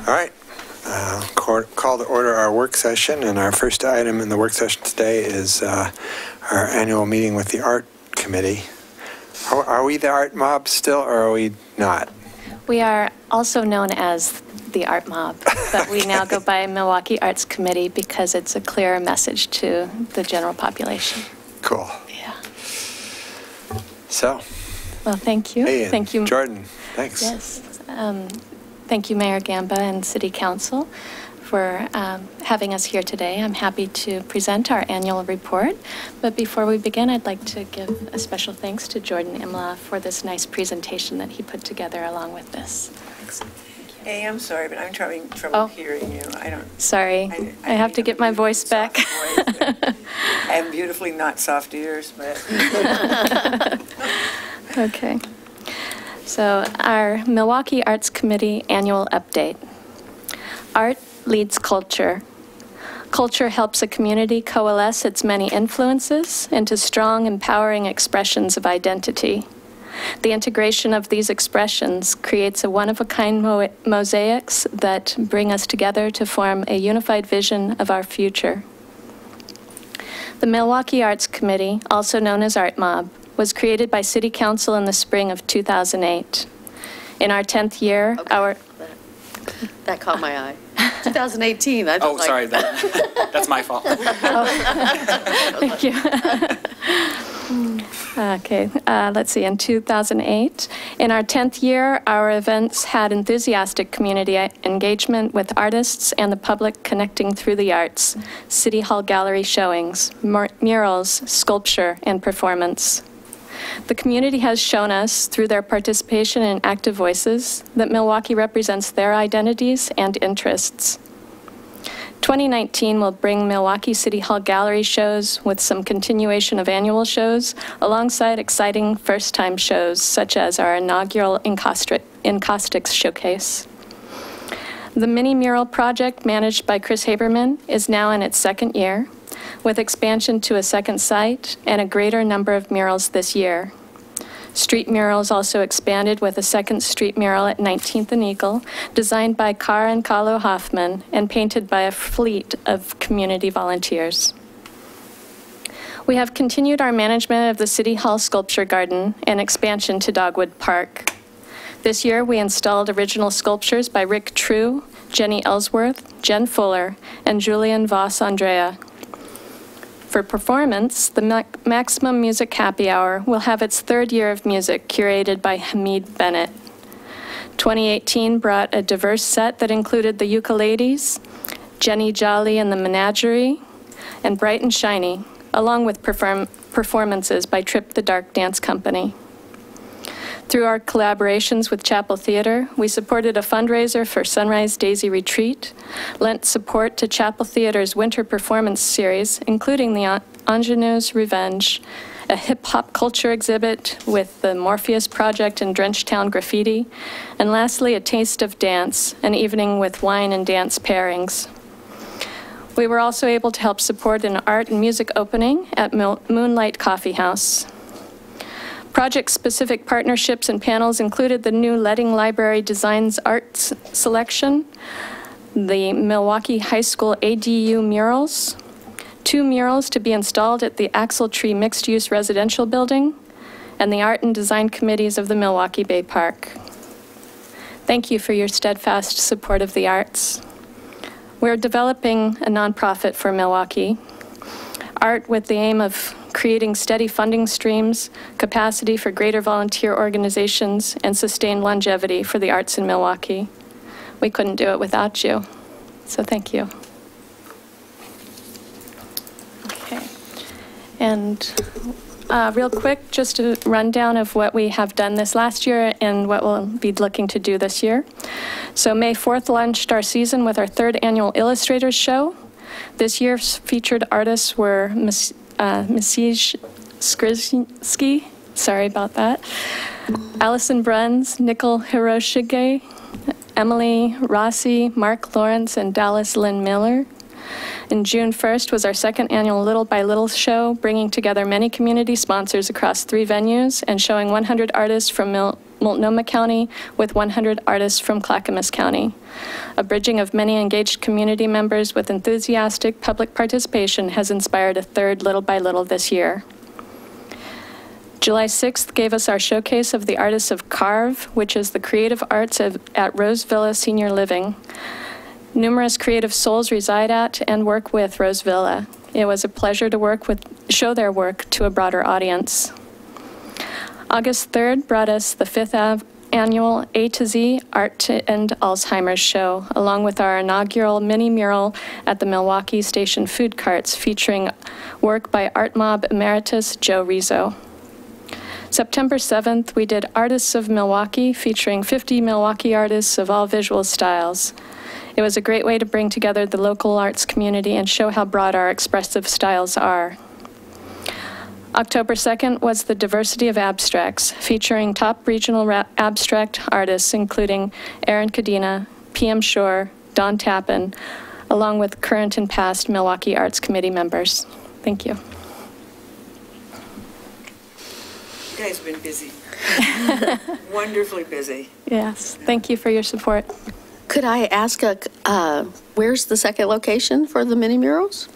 All right. Call to order our work session, and our first item in the work session today is our annual meeting with the Art Committee. Are we the Art Mob still, or are we not? We are also known as the Art Mob, but we now go by Milwaukie Arts Committee because it's a clearer message to the general population. Cool. Yeah. So. Well, thank you. Hey, thank you, Jordan. Thanks. Yes. Thank you, Mayor Gamba and City Council, for having us here today. I'm happy to present our annual report. But before we begin, I'd like to give a special thanks to Jordan Imla for this nice presentation that he put together along with this. Thanks. Hey, I'm sorry, but I'm having trouble hearing you. I don't. Sorry, I have to get my voice back. I have beautifully not soft ears, but. Okay. So our Milwaukie Arts Committee annual update. Art leads culture. Culture helps a community coalesce its many influences into strong, empowering expressions of identity. The integration of these expressions creates a one-of-a-kind mosaics that bring us together to form a unified vision of our future. The Milwaukie Arts Committee, also known as Art Mob, was created by City Council in the spring of 2008. In our 10th year, That caught my eye. 2018. Sorry, that's my fault. Thank you. Okay, let's see, in 2008. In our 10th year, our events had enthusiastic community engagement with artists and the public connecting through the arts, City Hall gallery showings, murals, sculpture, and performance. The community has shown us, through their participation in active voices, that Milwaukie represents their identities and interests. 2019 will bring Milwaukie City Hall gallery shows with some continuation of annual shows, alongside exciting first-time shows, such as our inaugural Encaustics Showcase. The mini mural project, managed by Chris Haberman, is now in its second year, with expansion to a second site and a greater number of murals this year. Street murals also expanded with a second street mural at 19th and Eagle, designed by Carr and Carlo Hoffman and painted by a fleet of community volunteers. We have continued our management of the City Hall Sculpture Garden and expansion to Dogwood Park. This year, we installed original sculptures by Rick True, Jenny Ellsworth, Jen Fuller, and Julian Voss-Andrea. For performance, the Maximum Music Happy Hour will have its third year of music, curated by Hamid Bennett. 2018 brought a diverse set that included the Ukuleles, Jenny Jolly and the Menagerie, and Bright and Shiny, along with performances by Trip the Dark Dance Company. Through our collaborations with Chapel Theatre, we supported a fundraiser for Sunrise Daisy Retreat, lent support to Chapel Theatre's winter performance series, including the Ingenue's Revenge, a hip-hop culture exhibit with the Morpheus Project and Drenchtown Graffiti, and lastly, a Taste of Dance, an evening with wine and dance pairings. We were also able to help support an art and music opening at Moonlight Coffee House. Project-specific partnerships and panels included the new Letting Library Designs Arts Selection, the Milwaukie High School ADU murals, 2 murals to be installed at the Axle Tree Mixed-Use Residential Building, and the Art and Design Committees of the Milwaukie Bay Park. Thank you for your steadfast support of the arts. We're developing a nonprofit for Milwaukie, art with the aim of creating steady funding streams, capacity for greater volunteer organizations, and sustained longevity for the arts in Milwaukie. We couldn't do it without you, so thank you. Okay, and real quick, just a rundown of what we have done this last year and what we'll be looking to do this year. So May 4th launched our season with our 3rd annual Illustrators Show. This year's featured artists were Misiej Skrzynski, sorry about that, Allison Bruns, Nicole Hiroshige, Emily Rossi, Mark Lawrence, and Dallas Lynn Miller. And June 1st was our 2nd annual Little by Little show, bringing together many community sponsors across 3 venues and showing 100 artists from Multnomah County with 100 artists from Clackamas County. A bridging of many engaged community members with enthusiastic public participation has inspired a third Little by Little this year. July 6th gave us our showcase of the artists of Carve, which is the creative arts at Rose Villa Senior Living. Numerous creative souls reside at and work with Rose Villa. It was a pleasure to show their work to a broader audience. August 3rd brought us the 5th annual A to Z Art to End Alzheimer's show, along with our inaugural mini mural at the Milwaukie Station food carts featuring work by Art Mob Emeritus Joe Rizzo. September 7th, we did Artists of Milwaukie, featuring 50 Milwaukie artists of all visual styles. It was a great way to bring together the local arts community and show how broad our expressive styles are. October 2nd was the Diversity of Abstracts, featuring top regional abstract artists, including Aaron Cadena, P.M. Shore, Don Tappan, along with current and past Milwaukie Arts Committee members. Thank you. You guys have been busy. Wonderfully busy. Yes, thank you for your support. Could I ask, where's the second location for the mini murals?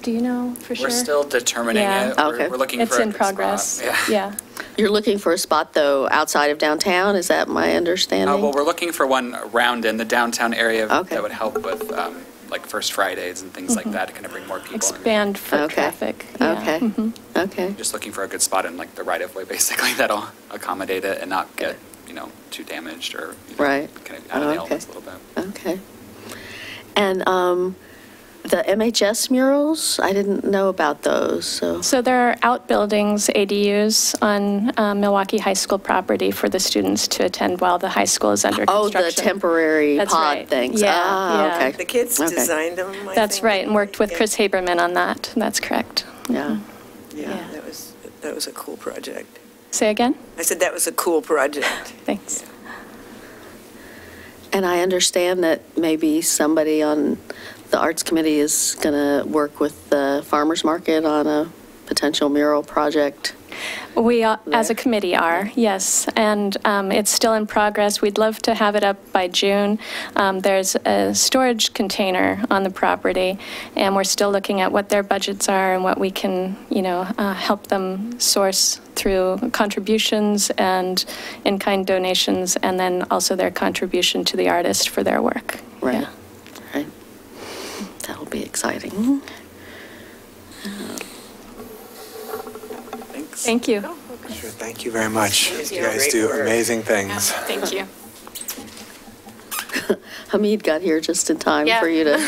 Do you know for sure? We're still determining Yeah. it. Okay. We're looking It's for a in good progress. spot. Yeah. You're looking for a spot, though, outside of downtown? Is that my understanding? Well, we're looking for one around in the downtown area Okay. that would help with like First Fridays and things like that to kind of bring more people in. Expand foot Okay. traffic. Yeah. Okay. Mhm. Okay. Just looking for a good spot in like the right of way, basically, that'll accommodate it and not get, too damaged or Right. kind of out of the Okay. elements a little bit. Okay. And the MHS murals, I didn't know about those, so. So there are outbuildings, ADUs, on Milwaukie High School property for the students to attend while the high school is under Oh, construction. the temporary That's pod right. things. Yeah, Ah, yeah. okay. The kids Okay. designed them, I That's think. right, and worked with Yeah. Chris Haberman on that. That's correct. Yeah. Yeah, Yeah. that was a cool project. Say again? I said that was a cool project. Thanks. And I understand that maybe somebody on the Arts Committee is going to work with the farmers market on a potential mural project. We, as a There. committee, are, yes, and it's still in progress. We'd love to have it up by June. There's a storage container on the property, and we're still looking at what their budgets are and what we can, help them source through contributions and in-kind donations, and then also their contribution to the artist for their work. Right. Yeah. Right. That'll be exciting. Thanks. Thank you. Sure, thank you very much. You Yeah. guys Great do work. amazing things. Thank you. Hamid got here just in time Yeah. for you to. Do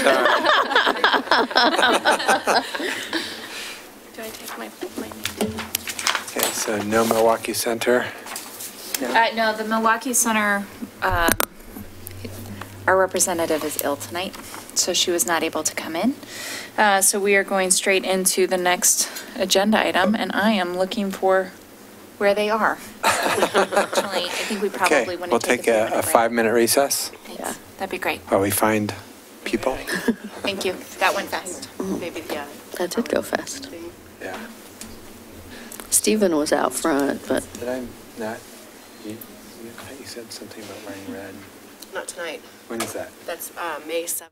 I take my Okay, so no Milwaukie Center. No, the Milwaukie Center, our representative is ill tonight, so she was not able to come in. So we are going straight into the next agenda item, and I am looking for where they are. Actually, I think we Okay, probably want we'll to take take a break. 5-minute recess Thanks. That'd be great. while we find people. Thank you. That went fast. Maybe, yeah. That did go fast. Yeah. Stephen was out front, but. Did I not? You said something about wearing red. Not tonight. When is that? That's May 7th.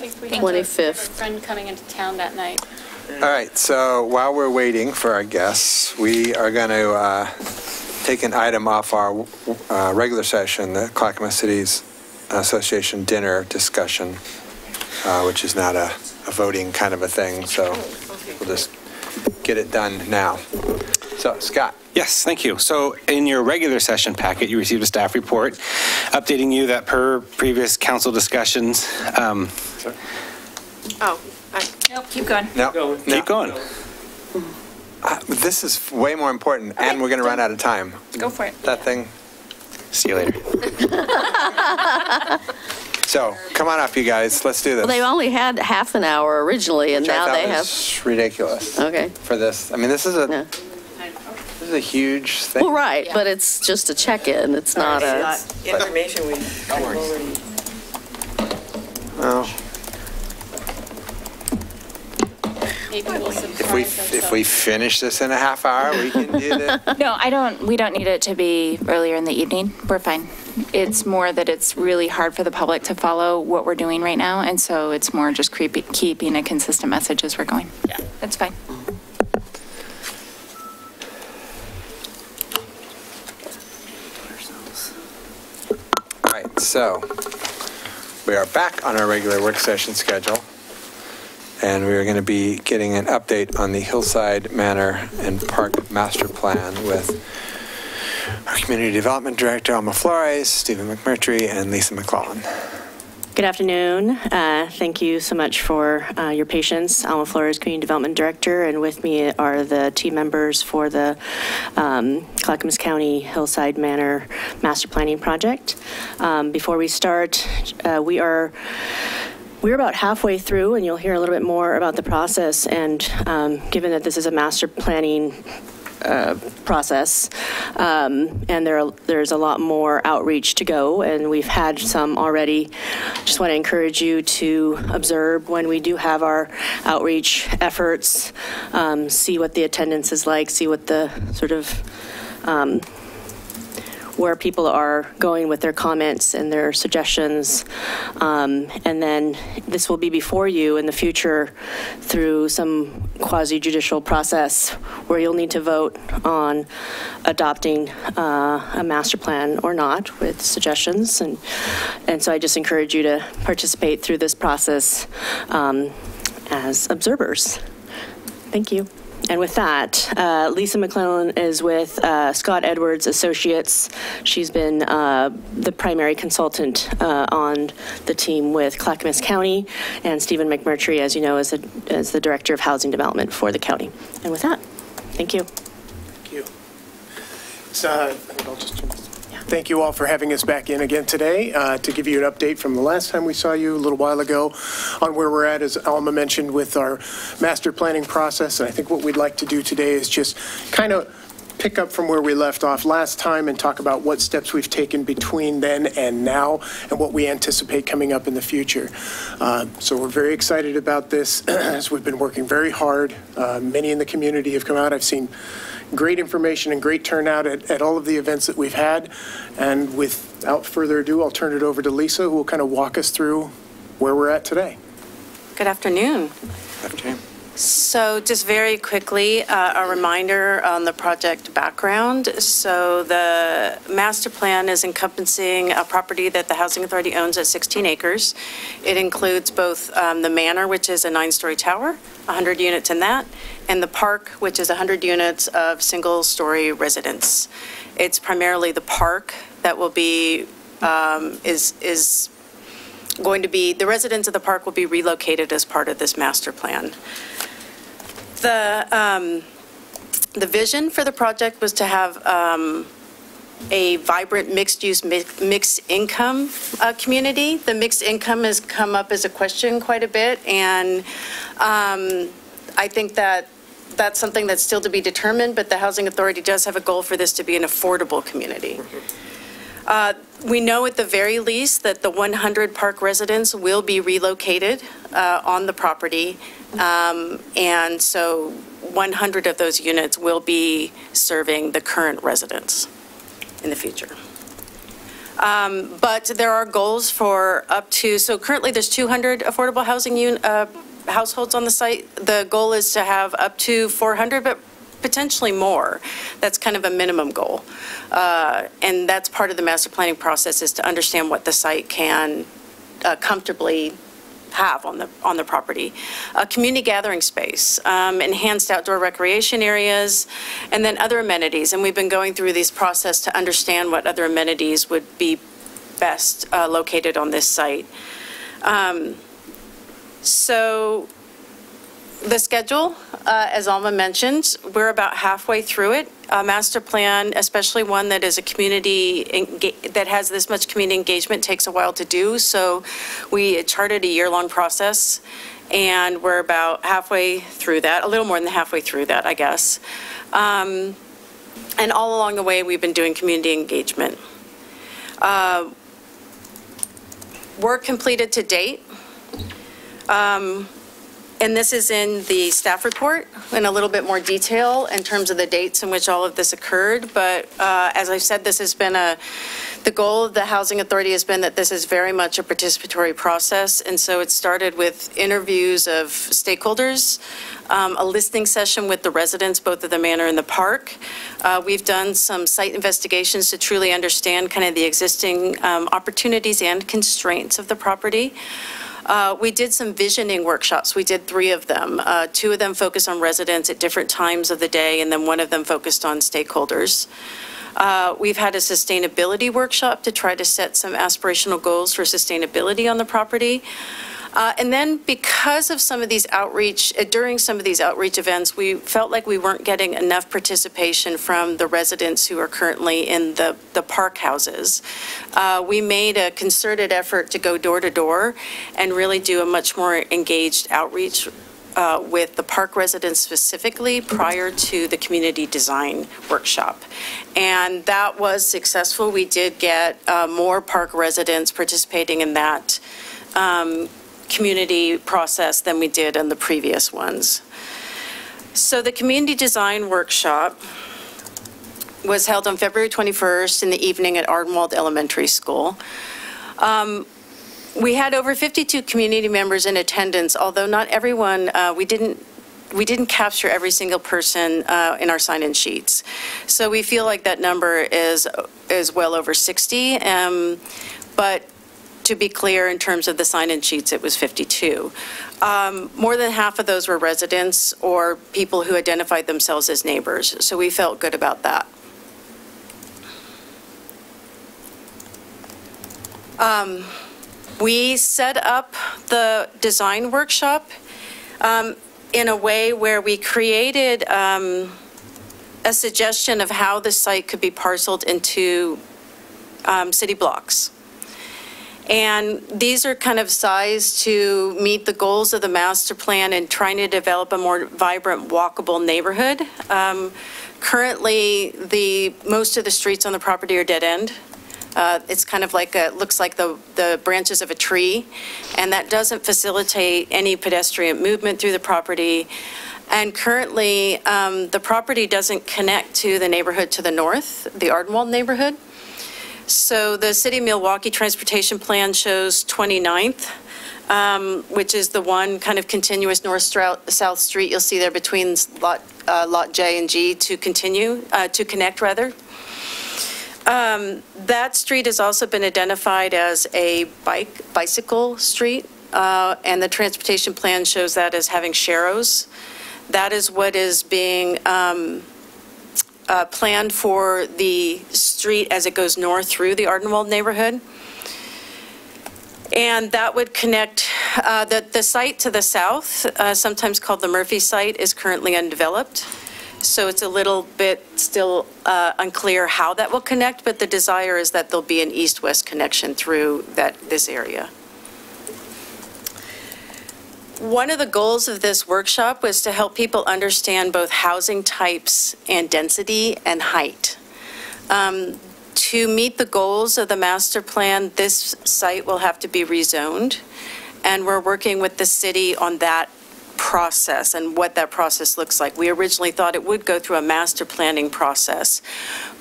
think we Thank have you. a 25th. friend coming into town that night. All right, so while we're waiting for our guests, we are going to take an item off our regular session, the Clackamas Cities Association dinner discussion, which is not a voting kind of a thing, so we'll just get it done now. So, Scott. Yes, thank you. So in your regular session packet, you received a staff report updating you that per previous council discussions. Nope, keep going. No, Keep going. this is way more important, and we're going to run out of time. Go for it. That thing. See you later. So, come on up, you guys. Let's do this. Well, they only had half an hour originally, and Which I now thought they have. was ridiculous. Okay. For this, I mean, this is a huge thing. Well, right, but it's just a check-in. It's not a. Information we already. Well, Maybe we'll if we finish this in a half hour, we can do that. No, we don't need it to be earlier in the evening. We're fine. It's more that it's really hard for the public to follow what we're doing right now, and so it's more just keeping a consistent message as we're going. Yeah, that's fine. All right, so we are back on our regular work session schedule, and we are going to be getting an update on the Hillside Manor and Park Master Plan with our Community Development Director, Alma Flores, Stephen McMurtry, and Lisa McClellan. Good afternoon. Thank you so much for your patience. Alma Flores, Community Development Director, and with me are the team members for the Clackamas County Hillside Manor Master Planning Project. Before we start, we're about halfway through, and you'll hear a little bit more about the process. And given that this is a master planning process, and there's a lot more outreach to go, and we've had some already. Just want to encourage you to observe when we do have our outreach efforts, see what the attendance is like, see what the sort of where people are going with their comments and their suggestions. And then this will be before you in the future through some quasi-judicial process where you'll need to vote on adopting a master plan or not with suggestions. And so I just encourage you to participate through this process as observers. Thank you. And with that, Lisa McClellan is with Scott Edwards Associates. She's been the primary consultant on the team with Clackamas County, and Stephen McMurtry, as you know, is the Director of Housing Development for the county. And with that, thank you. Thank you. So, I think I'll just turn this. Thank you all for having us back in again today to give you an update from the last time we saw you a little while ago on where we're at, as Alma mentioned, with our master planning process. And I think what we'd like to do today is just kind of pick up from where we left off last time and talk about what steps we've taken between then and now and what we anticipate coming up in the future. So we're very excited about this as we've been working very hard. Many in the community have come out. I've seen great information and great turnout at all of the events that we've had. And without further ado, I'll turn it over to Lisa, who will kind of walk us through where we're at today. Good afternoon. Okay. So just very quickly, a reminder on the project background. So the master plan is encompassing a property that the Housing Authority owns at 16 acres. It includes both the Manor, which is a 9-story tower, 100 units in that, and the park, which is 100 units of single-story residence. It's primarily the park that will be, is going to be, the residents of the park will be relocated as part of this master plan. The vision for the project was to have a vibrant mixed-use, mixed-income community. The mixed income has come up as a question quite a bit, and I think that that's something that's still to be determined, but the Housing Authority does have a goal for this to be an affordable community. We know at the very least that the 100 park residents will be relocated on the property, and so 100 of those units will be serving the current residents in the future. But there are goals for up to, so currently there's 200 affordable housing households on the site. The goal is to have up to 400, but potentially more. That's kind of a minimum goal. And that's part of the master planning process, is to understand what the site can comfortably have on the property. A community gathering space, enhanced outdoor recreation areas, and then other amenities. And we've been going through this process to understand what other amenities would be best located on this site. So the schedule, as Alma mentioned, we're about halfway through it. A master plan, especially one that is a community, that has this much community engagement, takes a while to do. So we charted a year-long process, and we're about halfway through that, a little more than halfway through that, I guess. And all along the way, we've been doing community engagement. Work completed to date. And this is in the staff report in a little bit more detail in terms of the dates in which all of this occurred. But as I said, this has been the goal of the Housing Authority has been that this is very much a participatory process. And so it started with interviews of stakeholders, a listening session with the residents, both of the Manor and the park. We've done some site investigations to truly understand kind of the existing opportunities and constraints of the property. We did some visioning workshops. We did 3 of them. 2 of them focused on residents at different times of the day, and then 1 of them focused on stakeholders. We've had a sustainability workshop to try to set some aspirational goals for sustainability on the property. And then because of some of these outreach, during some of these outreach events, we felt like we weren't getting enough participation from the residents who are currently in the park houses. We made a concerted effort to go door to door and really do a much more engaged outreach with the park residents specifically prior to the community design workshop. And that was successful. We did get more park residents participating in that community process than we did in the previous ones. So the community design workshop was held on February 21st in the evening at Ardenwald Elementary School. We had over 52 community members in attendance, although not everyone, we didn't capture every single person in our sign-in sheets. So we feel like that number is well over 60, but to be clear, in terms of the sign-in sheets, it was 52. More than half of those were residents or people who identified themselves as neighbors, so we felt good about that. We set up the design workshop in a way where we created a suggestion of how the site could be parceled into city blocks. And these are kind of sized to meet the goals of the master plan and trying to develop a more vibrant, walkable neighborhood. Currently, most of the streets on the property are dead end. It's kind of like looks like the branches of a tree, and that doesn't facilitate any pedestrian movement through the property. And currently, the property doesn't connect to the neighborhood to the north, the Ardenwald neighborhood. So the City of Milwaukie Transportation Plan shows 29th, which is the one kind of continuous north-south street you'll see there between lot J and G to connect rather. That street has also been identified as a bicycle street, and the transportation plan shows that as having sharrows. That is what is being planned for the street as it goes north through the Ardenwald neighborhood. And that would connect, the site to the south, sometimes called the Murphy site, is currently undeveloped. So it's a little bit still unclear how that will connect, but the desire is that there'll be an east-west connection through this area. One of the goals of this workshop was to help people understand both housing types and density and height. To meet the goals of the master plan, this site will have to be rezoned, and we're working with the city on that process and what that process looks like. We originally thought it would go through a master planning process,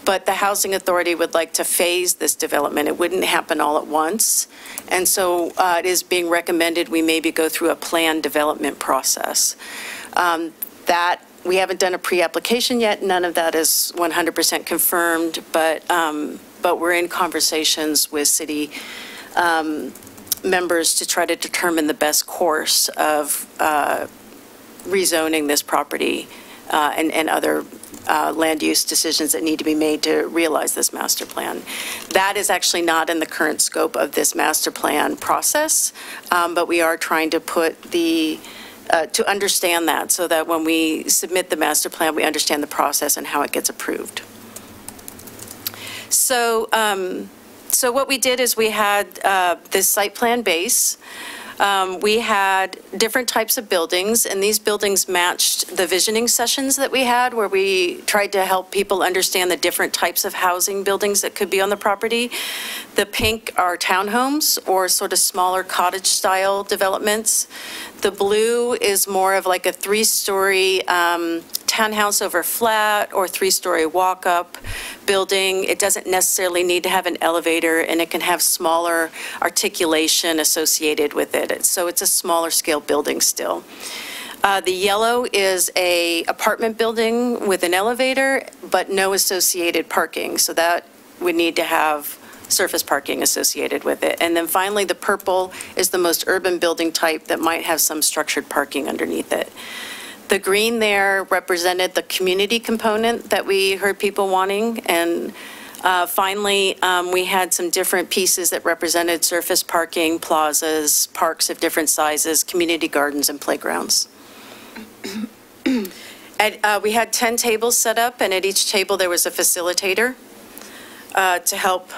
but the Housing Authority would like to phase this development. It wouldn't happen all at once. And so it is being recommended we maybe go through a planned development process. That we haven't done a pre-application yet. None of that is 100% confirmed, but we're in conversations with city members to try to determine the best course of rezoning this property and other land use decisions that need to be made to realize this master plan. That is actually not in the current scope of this master plan process, but we are trying to put to understand that so that when we submit the master plan, we understand the process and how it gets approved. So, so what we did is we had this site plan base. We had different types of buildings, and these buildings matched the visioning sessions that we had, where we tried to help people understand the different types of housing buildings that could be on the property. The pink are townhomes or sort of smaller cottage-style developments. The blue is more of like a three-story townhouse over flat or three-story walk-up building. It doesn't necessarily need to have an elevator, and it can have smaller articulation associated with it. So it's a smaller scale building still. The yellow is a apartment building with an elevator, but no associated parking. So that would need to have surface parking associated with it. And then finally, the purple is the most urban building type that might have some structured parking underneath it. The green there represented the community component that we heard people wanting. And finally, we had some different pieces that represented surface parking, plazas, parks of different sizes, community gardens, and playgrounds. We had 10 tables set up, and at each table there was a facilitator to help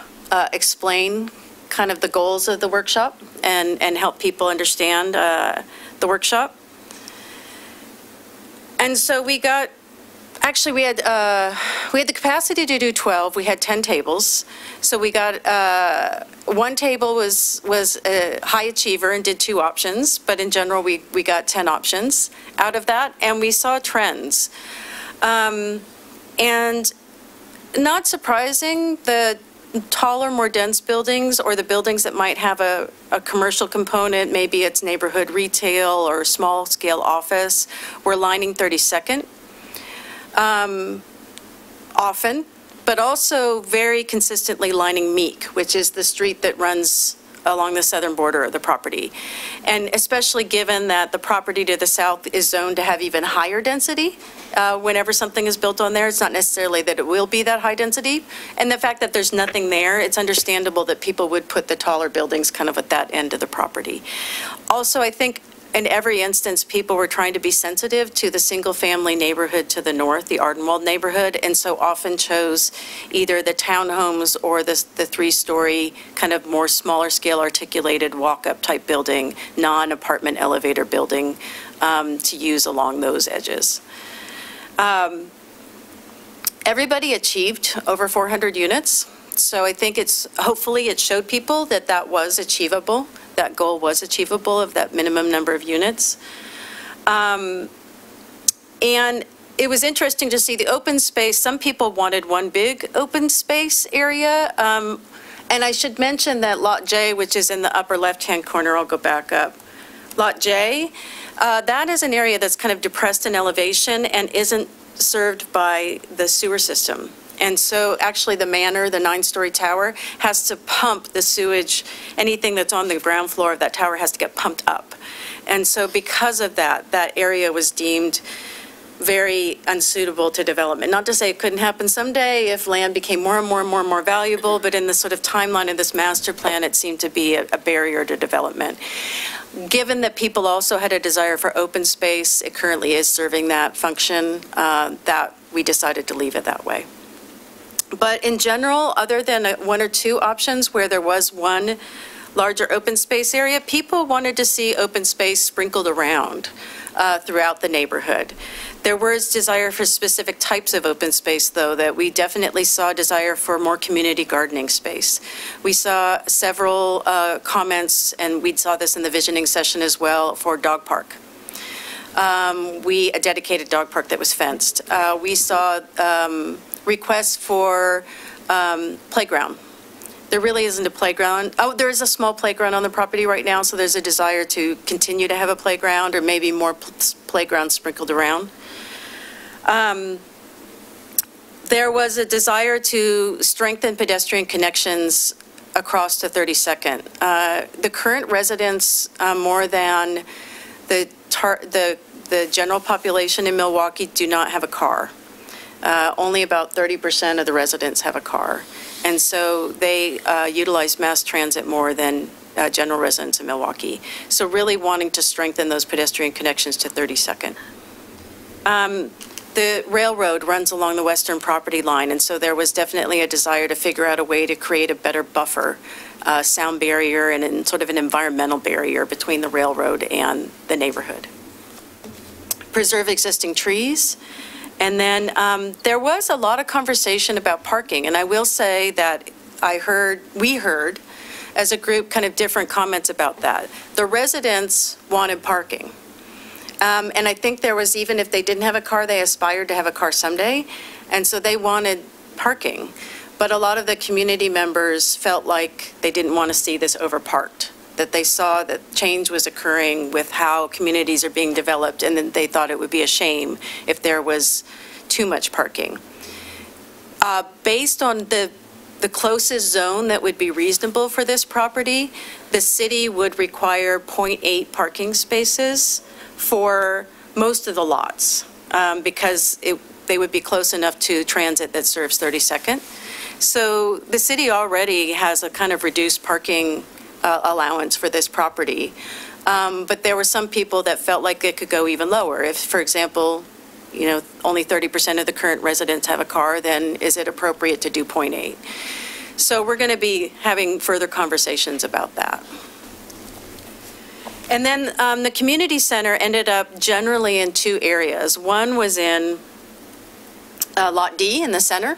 explain kind of the goals of the workshop and help people understand the workshop. And so we got, actually we had the capacity to do 12. We had 10 tables. So we got, one table was a high achiever and did 2 options, but in general we got 10 options out of that, and we saw trends. And not surprising, the taller, more dense buildings, or the buildings that might have a commercial component, maybe it's neighborhood retail or small scale office, were lining 32nd often, but also very consistently lining Meek, which is the street that runs along the southern border of the property. And especially given that the property to the south is zoned to have even higher density, whenever something is built on there, it's not necessarily that it will be that high density. And the fact that there's nothing there, it's understandable that people would put the taller buildings kind of at that end of the property. Also, I think in every instance, people were trying to be sensitive to the single-family neighborhood to the north, the Ardenwald neighborhood, and so often chose either the townhomes or the 3-story, kind of more smaller-scale articulated walk-up type building, non-apartment elevator building to use along those edges. Everybody achieved over 400 units, so I think hopefully it showed people that that was achievable. That goal was achievable of that minimum number of units. And it was interesting to see the open space. Some people wanted one big open space area. And I should mention that Lot J, which is in the upper left-hand corner, I'll go back up. Lot J, that is an area that's kind of depressed in elevation and isn't served by the sewer system. And so actually the Manor, the 9-story tower, has to pump the sewage. Anything that's on the ground floor of that tower has to get pumped up. And so because of that, that area was deemed very unsuitable to development. Not to say it couldn't happen someday if land became more and more and more and more valuable, but in the sort of timeline of this master plan, it seemed to be a barrier to development. Given that people also had a desire for open space, it currently is serving that function, that we decided to leave it that way. But in general, other than 1 or 2 options where there was one larger open space area, people wanted to see open space sprinkled around throughout the neighborhood. There was desire for specific types of open space, though, that we definitely saw desire for more community gardening space. We saw several comments, and we saw this in the visioning session as well, for dog park. we a dedicated dog park that was fenced. We saw requests for playground. There really isn't a playground. Oh, there is a small playground on the property right now, so there's a desire to continue to have a playground or maybe more playgrounds sprinkled around. There was a desire to strengthen pedestrian connections across to 32nd. The current residents, more than the general population in Milwaukie, do not have a car. Only about 30% of the residents have a car. And so they utilize mass transit more than general residents in Milwaukie. So really wanting to strengthen those pedestrian connections to 32nd. The railroad runs along the western property line, and so there was definitely a desire to figure out a way to create a better buffer, sound barrier, and sort of an environmental barrier between the railroad and the neighborhood. Preserve existing trees. And then there was a lot of conversation about parking, and I will say that we heard as a group kind of different comments about that. The residents wanted parking. And I think there was, even if they didn't have a car, they aspired to have a car someday. And so they wanted parking. But a lot of the community members felt like they didn't want to see this overparked, that they saw that change was occurring with how communities are being developed, and then they thought it would be a shame if there was too much parking. Based on the closest zone that would be reasonable for this property, the city would require 0.8 parking spaces for most of the lots, because they would be close enough to transit that serves 32nd. So the city already has a kind of reduced parking allowance for this property. But there were some people that felt like it could go even lower. If, for example, only 30% of the current residents have a car, then is it appropriate to do 0.8? So we're going to be having further conversations about that. And then the community center ended up generally in two areas. One was in Lot D in the center.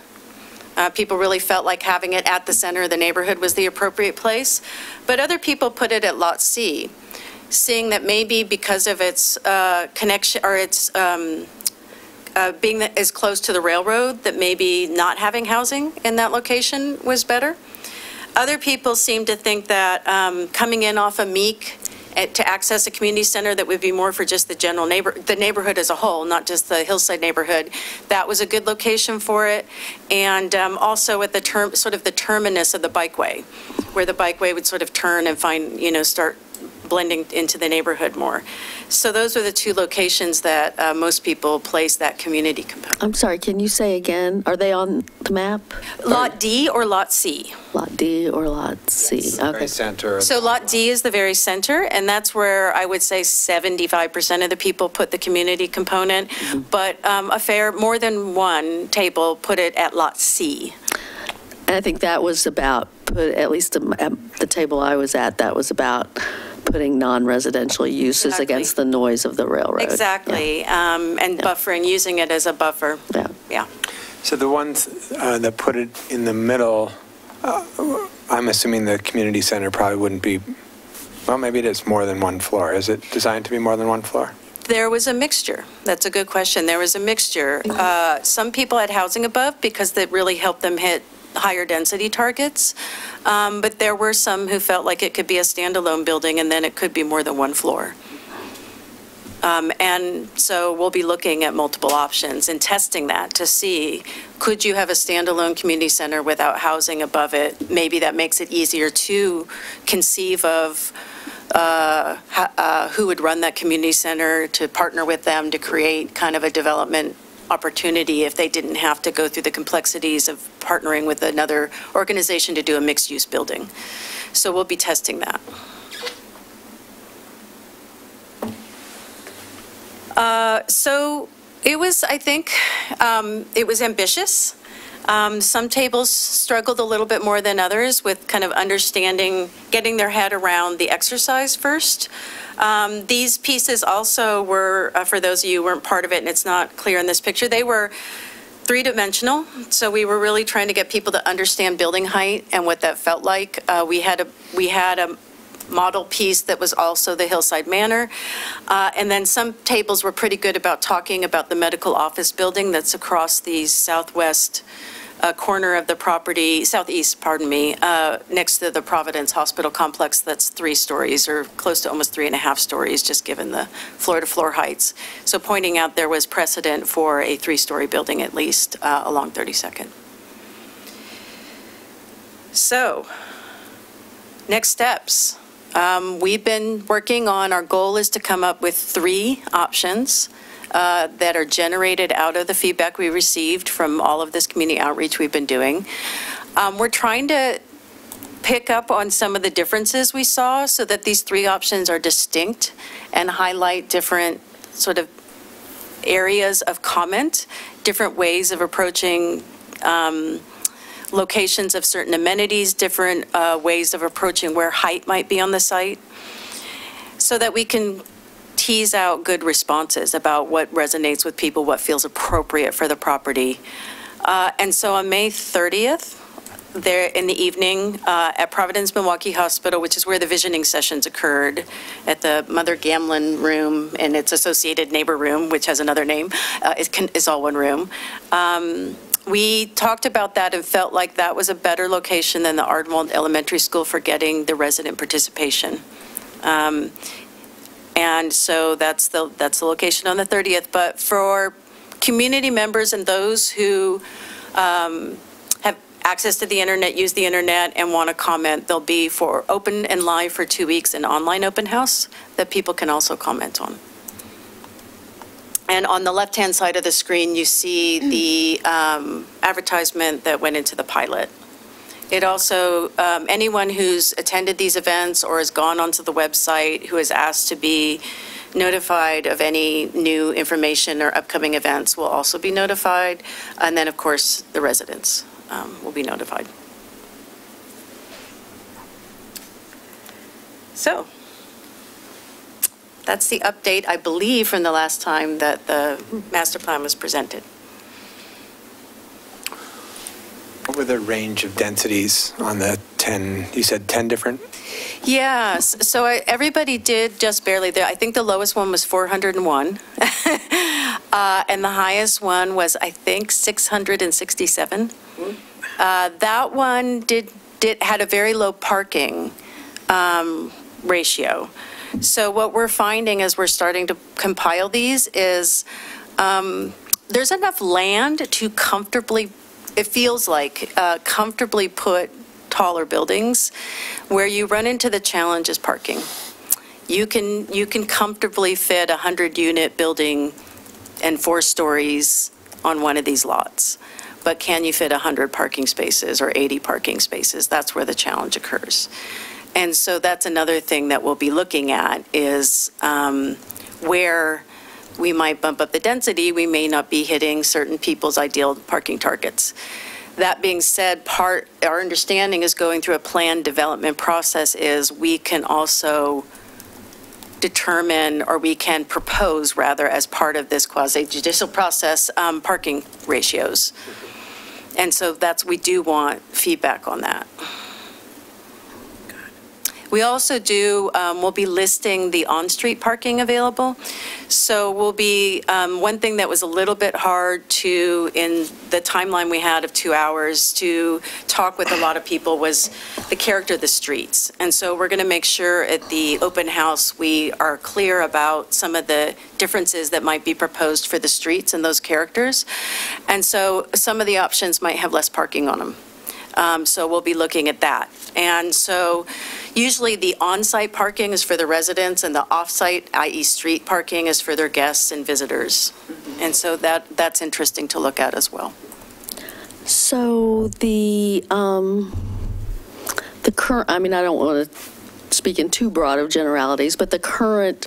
People really felt like having it at the center of the neighborhood was the appropriate place. But other people put it at Lot C, seeing that maybe because of its connection, or its being as close to the railroad, that maybe not having housing in that location was better. Other people seem to think that coming in off of Meek to access a community center that would be more for just the neighborhood as a whole, not just the Hillside neighborhood, that was a good location for it. And also at the the terminus of the bikeway, where the bikeway would sort of turn and start blending into the neighborhood more. So those are the two locations that most people place that community component. I'm sorry, can you say again? Are they on the map? Lot D or Lot C? Lot D or Lot C? Yes, okay. very center. So Lot D is the very center, and that's where I would say 75% of the people put the community component, but more than one table put it at Lot C. And I think that was about, at least at the table I was at, that was about putting non-residential uses against the noise of the railroad. Exactly, and buffering, using it as a buffer. Yeah. So the ones that put it in the middle, I'm assuming the community center probably wouldn't be, well, maybe it is more than one floor. Is it designed to be more than one floor? There was a mixture. That's a good question. There was a mixture. Some people had housing above because that really helped them hit higher density targets, but there were some who felt like it could be a standalone building and then it could be more than one floor. And so we'll be looking at multiple options and testing that to see, could you have a standalone community center without housing above it? Maybe that makes it easier to conceive of who would run that community center, to partner with them to create kind of a development opportunity if they didn't have to go through the complexities of partnering with another organization to do a mixed-use building. So we'll be testing that. So it was, I think, it was ambitious. Some tables struggled a little bit more than others with kind of understanding, getting their head around the exercise first. These pieces also were, for those of you who weren't part of it and it's not clear in this picture, they were three-dimensional. So we were really trying to get people to understand building height and what that felt like. We had a model piece that was also the Hillside Manor. And then some tables were pretty good about talking about the medical office building that's across the southwest corner of the property, southeast, pardon me, next to the Providence Hospital Complex that's 3 stories or close to almost 3.5 stories, just given the floor-to-floor heights. So pointing out there was precedent for a 3-story building at least along 32nd. So, next steps. We've been working on, our goal is to come up with 3 options that are generated out of the feedback we received from all of this community outreach we've been doing. We're trying to pick up on some of the differences we saw so that these 3 options are distinct and highlight different sort of areas of comment, different ways of approaching locations of certain amenities, different ways of approaching where height might be on the site, so that we can tease out good responses about what resonates with people, what feels appropriate for the property. And so on May 30th, there in the evening at Providence Milwaukie Hospital, which is where the visioning sessions occurred, at the Mother Gamlin room and its associated neighbor room, which has another name, is all one room. We talked about that and felt like that was a better location than the Ardwald Elementary School for getting the resident participation. And so that's the location on the 30th. But for community members and those who have access to the internet, use the internet, and want to comment, they'll be for open and live for 2 weeks, an online open house that people can also comment on. And on the left-hand side of the screen, you see the advertisement that went into the pilot. It also, anyone who's attended these events or has gone onto the website who is asked to be notified of any new information or upcoming events will also be notified. And then, of course, the residents will be notified. So that's the update, I believe, from the last time that the master plan was presented. What were the range of densities on the 10, you said 10 different? Yes, so everybody did just barely there. I think the lowest one was 401. And the highest one was, I think, 667. That one had a very low parking ratio. So what we're finding as we're starting to compile these is there's enough land to comfortably, it feels like, comfortably put taller buildings. Where you run into the challenge is parking. You can comfortably fit a 100-unit building and 4 stories on one of these lots. But can you fit 100 parking spaces or 80 parking spaces? That's where the challenge occurs. And so that's another thing that we'll be looking at is where we might bump up the density, we may not be hitting certain people's ideal parking targets. That being said, our understanding is going through a planned development process is we can also determine, or we can propose rather as part of this quasi-judicial process, parking ratios. And so we do want feedback on that. We also we'll be listing the on-street parking available. So we'll be, one thing that was a little bit hard in the timeline we had of 2 hours to talk with a lot of people was the character of the streets. And so we're going to make sure at the open house we are clear about some of the differences that might be proposed for the streets and those characters. And so some of the options might have less parking on them. So we'll be looking at that. And so usually the on-site parking is for the residents and the off-site, i.e. street parking, is for their guests and visitors. And so that's interesting to look at as well. So the current, I mean, I don't want to speak in too broad of generalities, but the current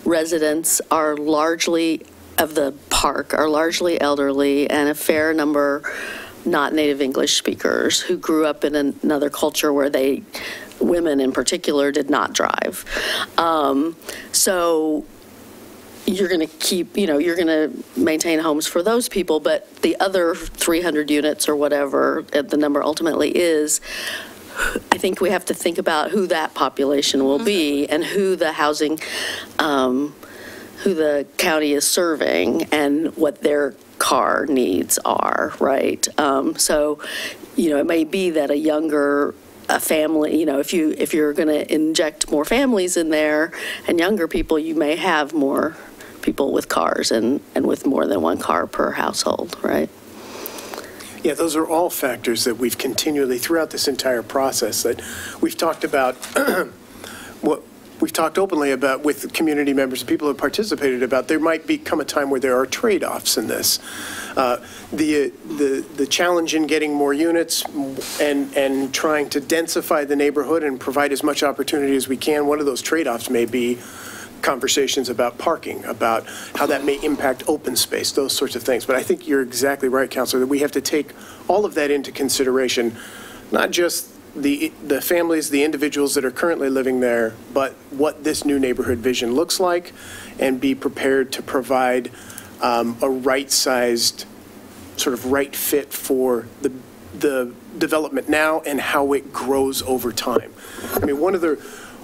residents are largely, of the park, are largely elderly, and a fair number not native English speakers who grew up in another culture where women in particular did not drive. So you're going to keep, you're going to maintain homes for those people, but the other 300 units or whatever the number ultimately is, I think we have to think about who that population will be and who the housing, who the county is serving and what their car needs are, right? So, it may be that a younger family, if you're going to inject more families in there and younger people, you may have more people with cars and with more than one car per household, right? Yeah, those are all factors that we've continually, throughout this entire process, that we've talked about, what we've talked openly about with community members and people who have participated about. There might come a time where there are trade-offs in this. The challenge in getting more units and trying to densify the neighborhood and provide as much opportunity as we can, one of those trade-offs may be conversations about parking, about how that may impact open space, those sorts of things. But I think you're exactly right, Councilor, that we have to take all of that into consideration, not just the families, the individuals that are currently living there, but what this new neighborhood vision looks like, and be prepared to provide a right-sized, sort of right fit for the development now and how it grows over time. I mean,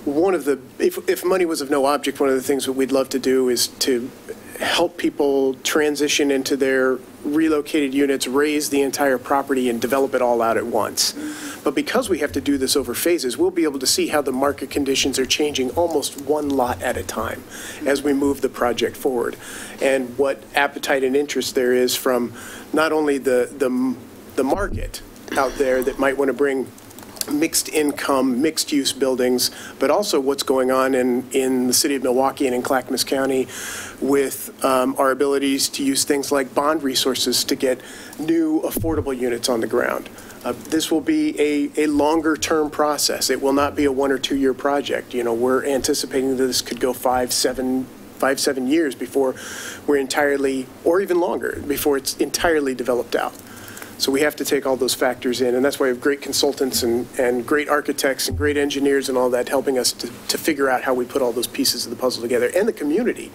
if money was of no object, one of the things that we'd love to do is to help people transition into their relocated units, raise the entire property, and develop it all out at once. But because we have to do this over phases, we'll be able to see how the market conditions are changing almost one lot at a time as we move the project forward, and what appetite and interest there is from not only the market out there that might want to bring mixed income, mixed use buildings, but also what's going on in the city of Milwaukie and in Clackamas County with our abilities to use things like bond resources to get new affordable units on the ground. This will be a longer term process. It will not be a 1 or 2 year project. We're anticipating that this could go 5-7 years before we're entirely, or even longer, before it's entirely developed out. So we have to take all those factors in, and that's why we have great consultants and great architects and great engineers and all that helping us to figure out how we put all those pieces of the puzzle together, and the community,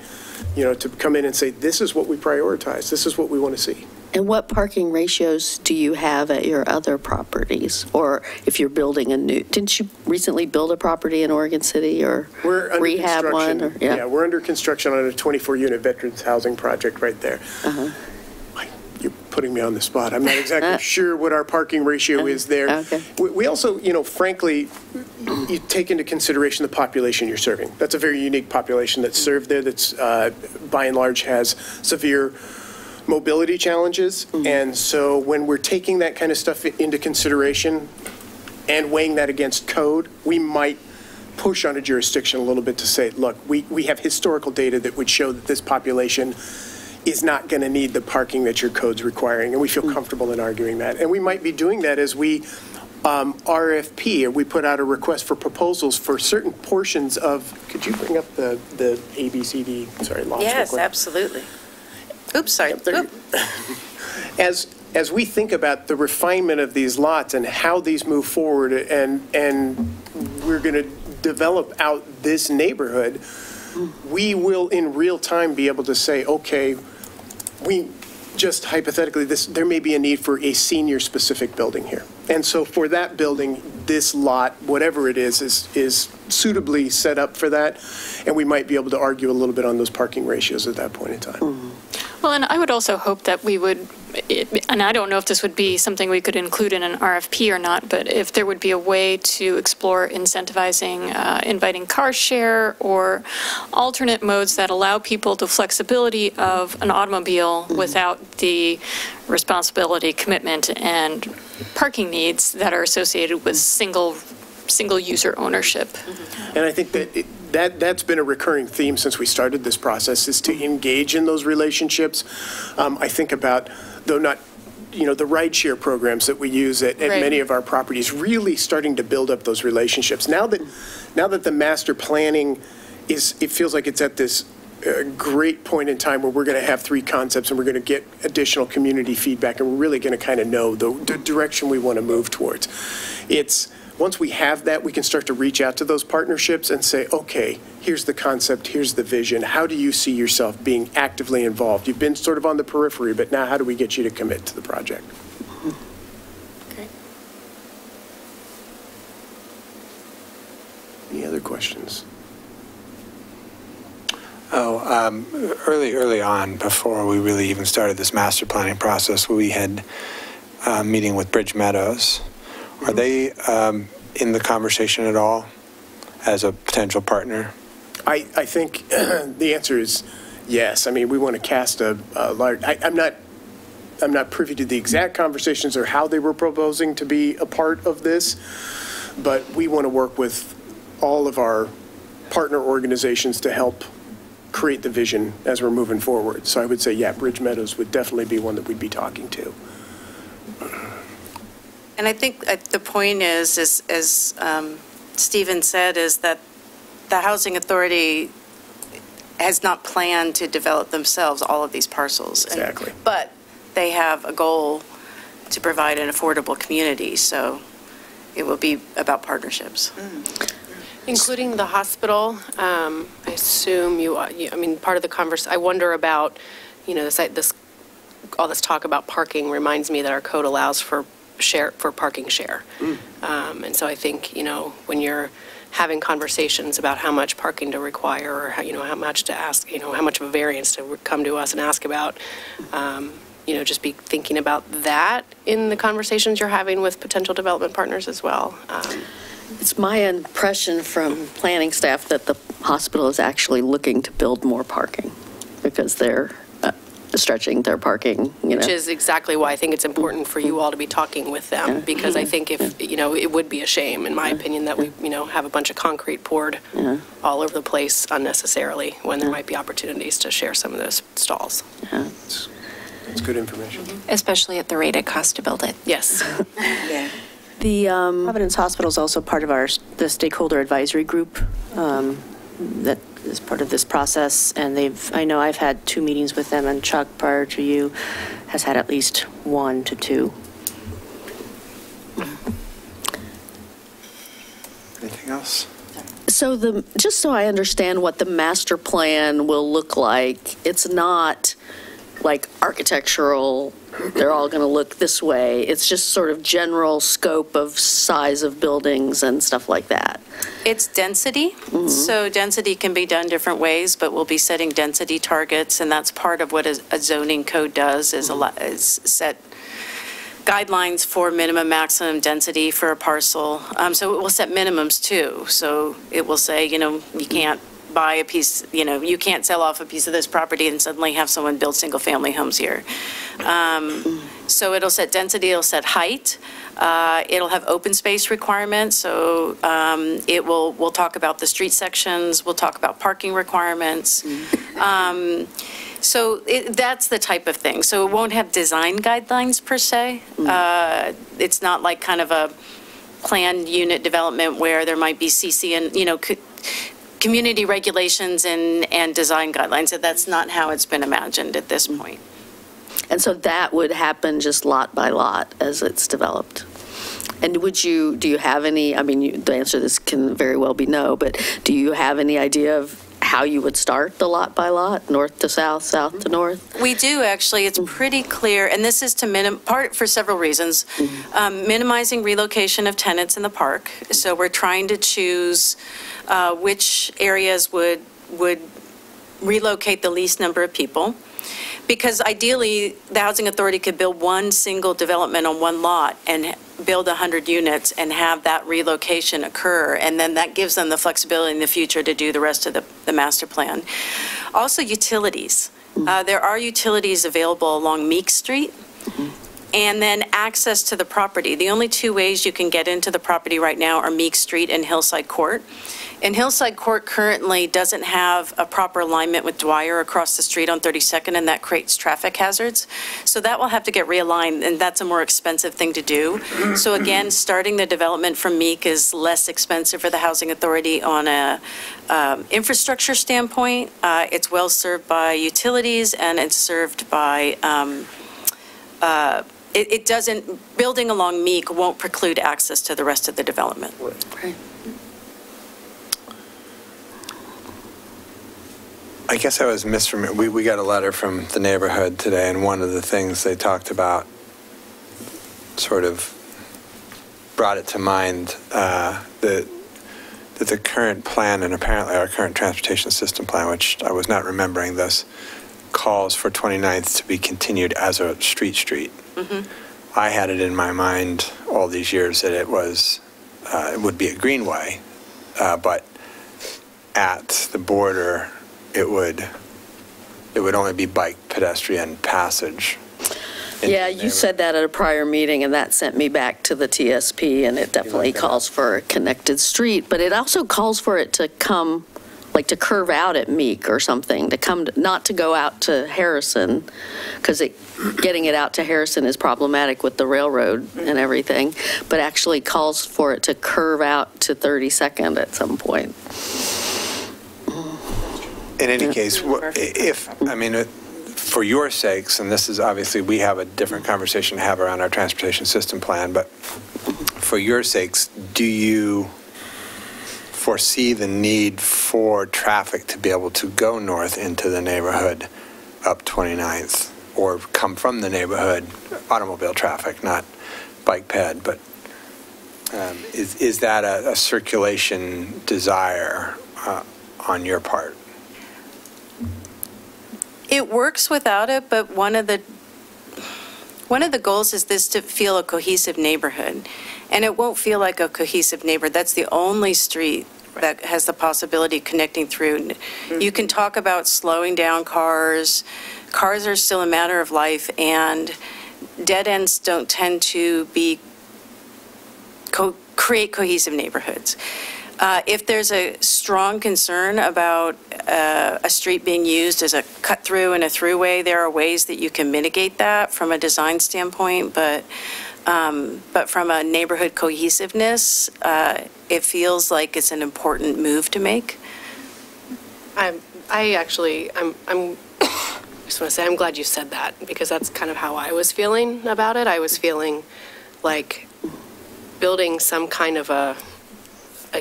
to come in and say, this is what we prioritize, this is what we want to see. And what parking ratios do you have at your other properties? Or if you're building didn't you recently build a property in Oregon City or rehab one? Or, yeah, we're under construction on a 24-unit veterans housing project right there. Uh-huh. You're putting me on the spot. I'm not exactly sure what our parking ratio is there. Okay. We also, frankly, you take into consideration the population you're serving. That's a very unique population that's served there that's, by and large, has severe mobility challenges. Mm-hmm. And so when we're taking that kind of stuff into consideration and weighing that against code, we might push on a jurisdiction a little bit to say, look, we have historical data that would show that this population is not going to need the parking that your code's requiring, and we feel comfortable in arguing that. And we might be doing that as we RFP, or we put out a request for proposals for certain portions of, could you bring up the ABCD, sorry, lots Yes, real quick. absolutely. Oops, sorry. Yep, as we think about the refinement of these lots and how these move forward, and we're going to develop out this neighborhood, we will in real time be able to say, okay, we just hypothetically, there may be a need for a senior specific building here. And so for that building, this lot, whatever it is suitably set up for that. And we might be able to argue a little bit on those parking ratios at that point in time. Mm-hmm. Well, and I would also hope that we would, and I don't know if this would be something we could include in an RFP or not, but if there would be a way to explore incentivizing, inviting car share or alternate modes that allow people the flexibility of an automobile without the responsibility, commitment, and parking needs that are associated with single user ownership. And I think that that's been a recurring theme since we started this process, is to engage in those relationships. I think about, though not, the rideshare programs that we use at Right. many of our properties, really starting to build up those relationships. Now that the master planning it feels like it's at this great point in time where we're going to have 3 concepts and we're going to get additional community feedback, and we're really going to kind of know the direction we want to move towards. Once we have that, we can start to reach out to those partnerships and say, okay, here's the concept, here's the vision. How do you see yourself being actively involved? You've been sort of on the periphery, but now how do we get you to commit to the project? Great. other questions? Early on, before we really even started this master planning process, we had a meeting with Bridge Meadows. Are they in the conversation at all as a potential partner? I think the answer is yes. I mean, we want to cast a large, I'm not privy to the exact conversations or how they were proposing to be a part of this, but we want to work with all of our partner organizations to help create the vision as we're moving forward. So I would say, yeah, Bridge Meadows would definitely be one that we'd be talking to. And I think the point is as Stephen said, is that the Housing Authority has not planned to develop themselves all of these parcels. Exactly. But they have a goal to provide an affordable community, so it will be about partnerships. Including the hospital, I assume I mean, part of the conversation, I wonder about, you know, all this talk about parking reminds me that our code allows for parking share. And so I think, you know, when you're having conversations about how much parking to require or how, you know, how much to ask, you know, how much of a variance to come to us and ask about, you know, just be thinking about that in the conversations you're having with potential development partners as well. It's my impression from planning staff that the hospital is actually looking to build more parking because they're stretching their parking, you know. Which is exactly why I think it's important for you all to be talking with them, because I think if, you know, it would be a shame, in my opinion, that we, you know, have a bunch of concrete poured all over the place unnecessarily when there might be opportunities to share some of those stalls. That's good information. Especially at the rate it costs to build it. Yes. Yeah. The Providence Hospital is also part of the stakeholder advisory group that is part of this process, and I know I've had 2 meetings with them, and Chuck, prior to you, has had at least 1 to 2. Anything else? So just so I understand what the master plan will look like, it's not like architectural, they're all going to look this way. It's just sort of general scope of size of buildings and stuff like that. It's density. So density can be done different ways, but we'll be setting density targets, and that's part of what a zoning code does, is set guidelines for minimum, maximum density for a parcel. So it will set minimums too. So it will say, you know, you can't buy a piece, you know, you can't sell off a piece of this property and suddenly have someone build single-family homes here. So it'll set density, it'll set height. It'll have open space requirements, so we'll talk about the street sections, we'll talk about parking requirements. So that's the type of thing. So it won't have design guidelines per se. It's not like kind of a planned unit development where there might be CC and, you know, community regulations and design guidelines. So that's not how it's been imagined at this point. And so that would happen just lot by lot as it's developed. And do you have any, I mean, the answer to this can very well be no, but do you have any idea of how you would start the lot by lot, north to south, south to north? We do, actually. It's pretty clear, and this is to for several reasons. Minimizing relocation of tenants in the park. So we're trying to choose which areas would relocate the least number of people. Because ideally, the Housing Authority could build one single development on one lot and build 100 units and have that relocation occur. And then that gives them the flexibility in the future to do the rest of the master plan. Also, utilities. There are utilities available along Meek Street. And then access to the property. The only 2 ways you can get into the property right now are Meek Street and Hillside Court. And Hillside Court currently doesn't have a proper alignment with Dwyer across the street on 32nd, and that creates traffic hazards. So that will have to get realigned, and that's a more expensive thing to do. So again, starting the development from Meek is less expensive for the Housing Authority on a infrastructure standpoint. It's well served by utilities, and it's served by it doesn't, building along Meek won't preclude access to the rest of the development. Right. I guess I was misremembering. We got a letter from the neighborhood today, and one of the things they talked about sort of brought it to mind that that the current plan, and apparently our current transportation system plan, which I was not remembering this, calls for 29th to be continued as a street. I had it in my mind all these years that it was, it would be a greenway, but at the border, it would only be bike pedestrian passage. Yeah, you said that at a prior meeting, and that sent me back to the TSP, and it definitely calls for a connected street, but it also calls for it to come, like to curve out at Meek or something, to come, not to go out to Harrison, because getting it out to Harrison is problematic with the railroad and everything, but actually calls for it to curve out to 32nd at some point. In any case, for your sakes, and this is obviously, we have a different conversation to have around our transportation system plan, but for your sakes, do you foresee the need for traffic to be able to go north into the neighborhood up 29th, or come from the neighborhood, automobile traffic, not bike ped, but is that a circulation desire on your part? It works without it, but one of the goals is this to feel a cohesive neighborhood. And it won't feel like a cohesive neighborhood. That's the only street that has the possibility of connecting through. You can talk about slowing down cars. Cars are still a matter of life, and dead ends don't tend to create cohesive neighborhoods. If there's a strong concern about a street being used as a cut-through and a throughway, there are ways that you can mitigate that from a design standpoint, but from a neighborhood cohesiveness, it feels like it's an important move to make. I just want to say I'm glad you said that, because that's kind of how I was feeling about it. I was feeling like building some kind of a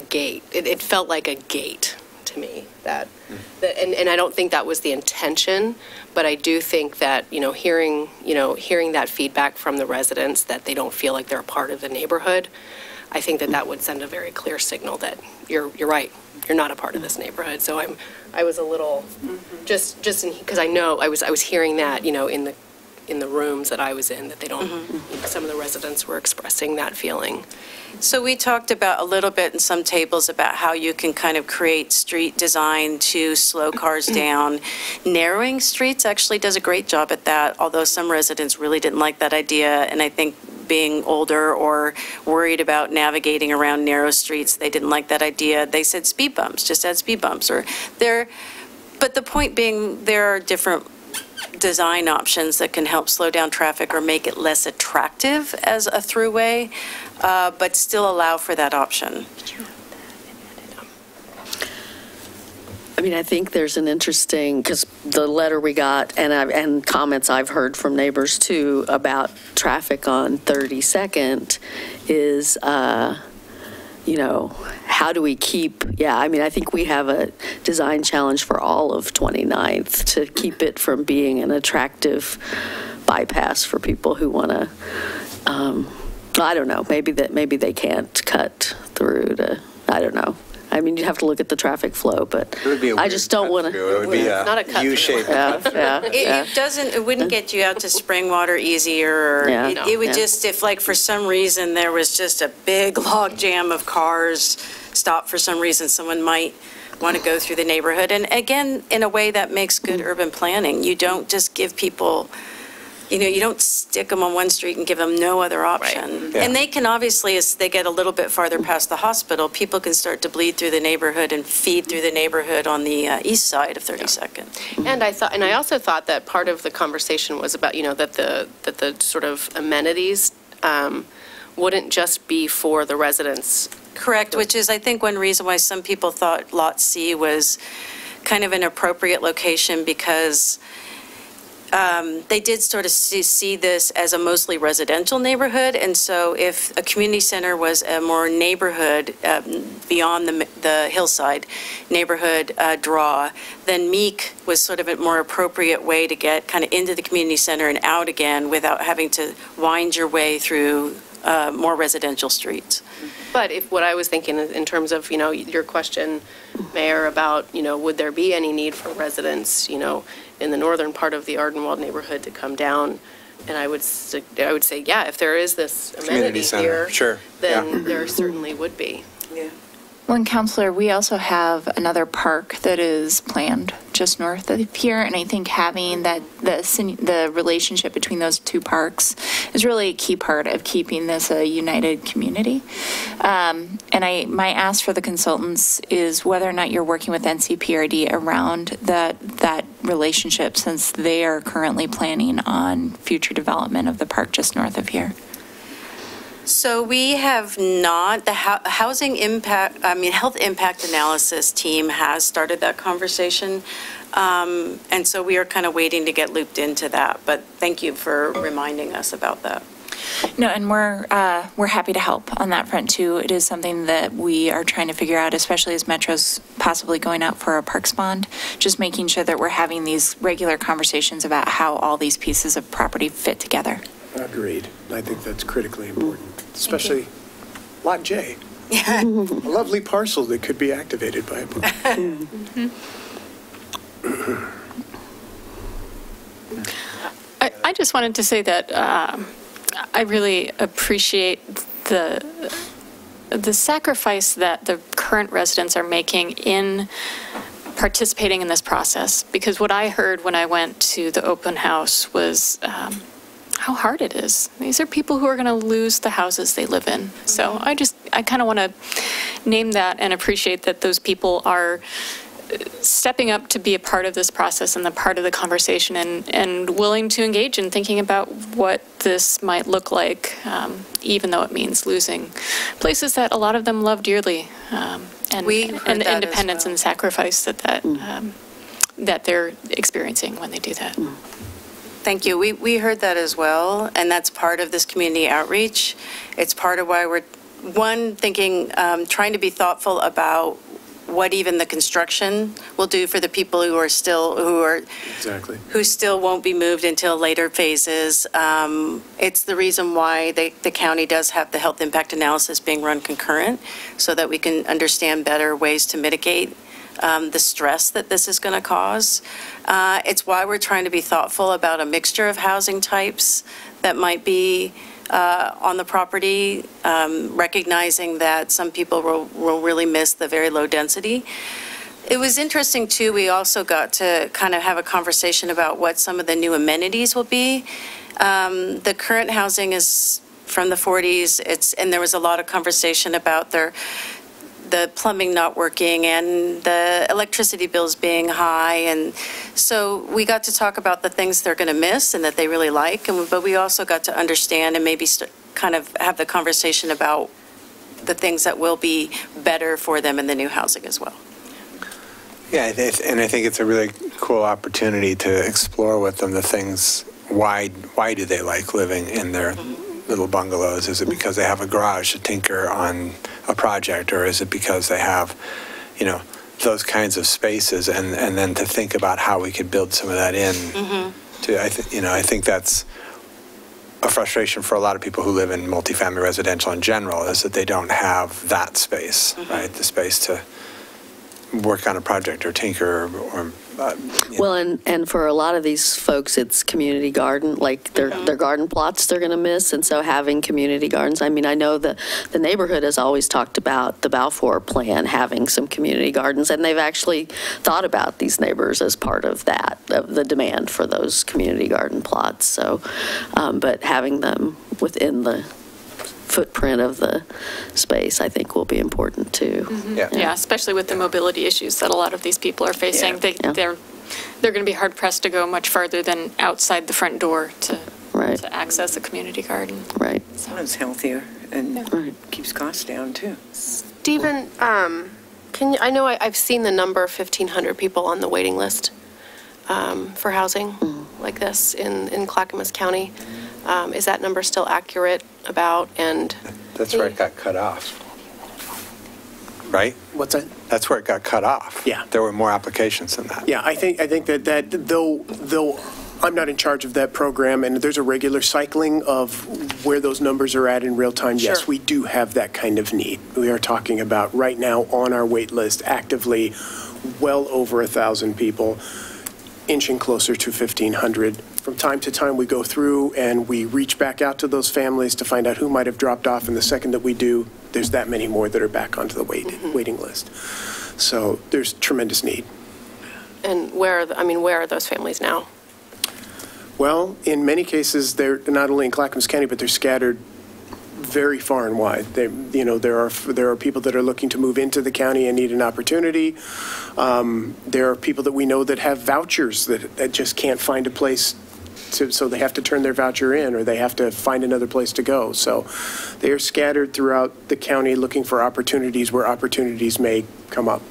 gate. It felt like a gate to me, and I don't think that was the intention, but I do think that, hearing that feedback from the residents that they don't feel like they're a part of the neighborhood, I think that would send a very clear signal that you're right, you're not a part of this neighborhood. So I was a little, just because I know I was hearing that, in the rooms that I was in, that they don't, some of the residents were expressing that feeling. So we talked about a little bit in some tables about how you can kind of create street design to slow cars down. Narrowing streets actually does a great job at that, although some residents really didn't like that idea, and I think being older or worried about navigating around narrow streets, they didn't like that idea. They said speed bumps, just add speed bumps. But the point being, there are different design options that can help slow down traffic or make it less attractive as a throughway, but still allow for that option. I think there's an interesting, because the letter we got and comments I've heard from neighbors too about traffic on 32nd is, how do we keep, I think we have a design challenge for all of 29th to keep it from being an attractive bypass for people who want to, I don't know, maybe they can't cut through to, I don't know. You have to look at the traffic flow, but I just don't want to. It would be not a cut U-shaped. It wouldn't get you out to Springwater easier. It would just, if for some reason there was just a big log jam of cars stopped for some reason, someone might want to go through the neighborhood. And again, in a way that makes good urban planning. You don't just give people, you don't stick them on one street and give them no other option. Right. Yeah. And they can obviously, as they get a little bit farther past the hospital, people can start to bleed through the neighborhood and feed through the neighborhood on the east side of 32nd. And I also thought that part of the conversation was about, that the sort of amenities wouldn't just be for the residents. Correct, which is, I think, one reason why some people thought Lot C was kind of an appropriate location, because they did sort of see this as a mostly residential neighborhood, and so if a community center was a more neighborhood beyond the Hillside neighborhood draw, then Meek was sort of a more appropriate way to get kind of into the community center and out again without having to wind your way through more residential streets. But if what I was thinking in terms of, your question, Mayor, about, would there be any need for residents, in the northern part of the Ardenwald neighborhood to come down? And I would say, yeah, if there is this amenity here, sure. then there certainly would be. Yeah. Well, and Counselor, we also have another park that is planned just north of here, and I think having that the relationship between those two parks is really a key part of keeping this a united community. And my ask for the consultants is whether or not you're working with NCPRD around that relationship, since they are currently planning on future development of the park just north of here. So we have not, the health impact analysis team has started that conversation. And so we are kind of waiting to get looped into that. But thank you for reminding us about that. No, and we're happy to help on that front too. It is something that we are trying to figure out, especially as Metro's possibly going out for a parks bond, just making sure that we're having these regular conversations about how all these pieces of property fit together. Agreed. I think that's critically important, especially Lot J. A lovely parcel that could be activated by a park. I just wanted to say that I really appreciate the sacrifice that the current residents are making in participating in this process, because what I heard when I went to the open house was how hard it is. These are people who are going to lose the houses they live in. So I kind of want to name that and appreciate that those people are stepping up to be a part of this process and the part of the conversation, and willing to engage in thinking about what this might look like, even though it means losing places that a lot of them love dearly, and the independence and sacrifice that they're experiencing when they do that. Thank you. We heard that as well, and that's part of this community outreach. It's part of why we're, trying to be thoughtful about what even the construction will do for the people who still won't be moved until later phases. It's the reason why the county does have the health impact analysis being run concurrent, so that we can understand better ways to mitigate the stress that this is going to cause. It's why we're trying to be thoughtful about a mixture of housing types that might be on the property, recognizing that some people will really miss the very low density. It was interesting, too, we also got to kind of have a conversation about what some of the new amenities will be. The current housing is from the 40s, and there was a lot of conversation about the plumbing not working and the electricity bills being high. And so we got to talk about the things they're going to miss and that they really like. But we also got to understand and maybe kind of have the conversation about the things that will be better for them in the new housing as well. Yeah, and I think it's a really cool opportunity to explore with them the things, why do they like living in their little bungalows? Is it because they have a garage to tinker on a project, or is it because they have, those kinds of spaces, and then to think about how we could build some of that in. I think that's a frustration for a lot of people who live in multifamily residential in general, is that they don't have that space, right? The space to work on a project or tinker or well, and for a lot of these folks, it's community garden, like their garden plots they're going to miss. And so having community gardens, I mean, I know the neighborhood has always talked about the Balfour plan having some community gardens, and they've actually thought about these neighbors as part of that, of the demand for those community garden plots. So, but having them within the footprint of the space, I think, will be important too. Yeah, especially with the mobility issues that a lot of these people are facing. They're going to be hard pressed to go much farther than outside the front door to access a community garden. Right. So it's healthier and keeps costs down too. Stephen, I know I've seen the number 1,500 people on the waiting list for housing like this in Clackamas County. Is that number still accurate about? And that's where it got cut off, right? What's that? That's where it got cut off. Yeah. There were more applications than that. Yeah, I think that though I'm not in charge of that program, and there's a regular cycling of where those numbers are at in real time. Yes, Sure. we do have that kind of need. We are talking about right now on our wait list actively well over 1,000 people, inching closer to 1,500. From time to time, we go through and we reach back out to those families to find out who might have dropped off, and the second that we do, there's that many more that are back onto the waiting list. So there's tremendous need. And where are those families now? Well, in many cases, they're not only in Clackamas County, but they're scattered very far and wide. There are people that are looking to move into the county and need an opportunity. There are people that we know that have vouchers that just can't find a place so they have to turn their voucher in, or they have to find another place to go. So they are scattered throughout the county looking for opportunities where opportunities may come up.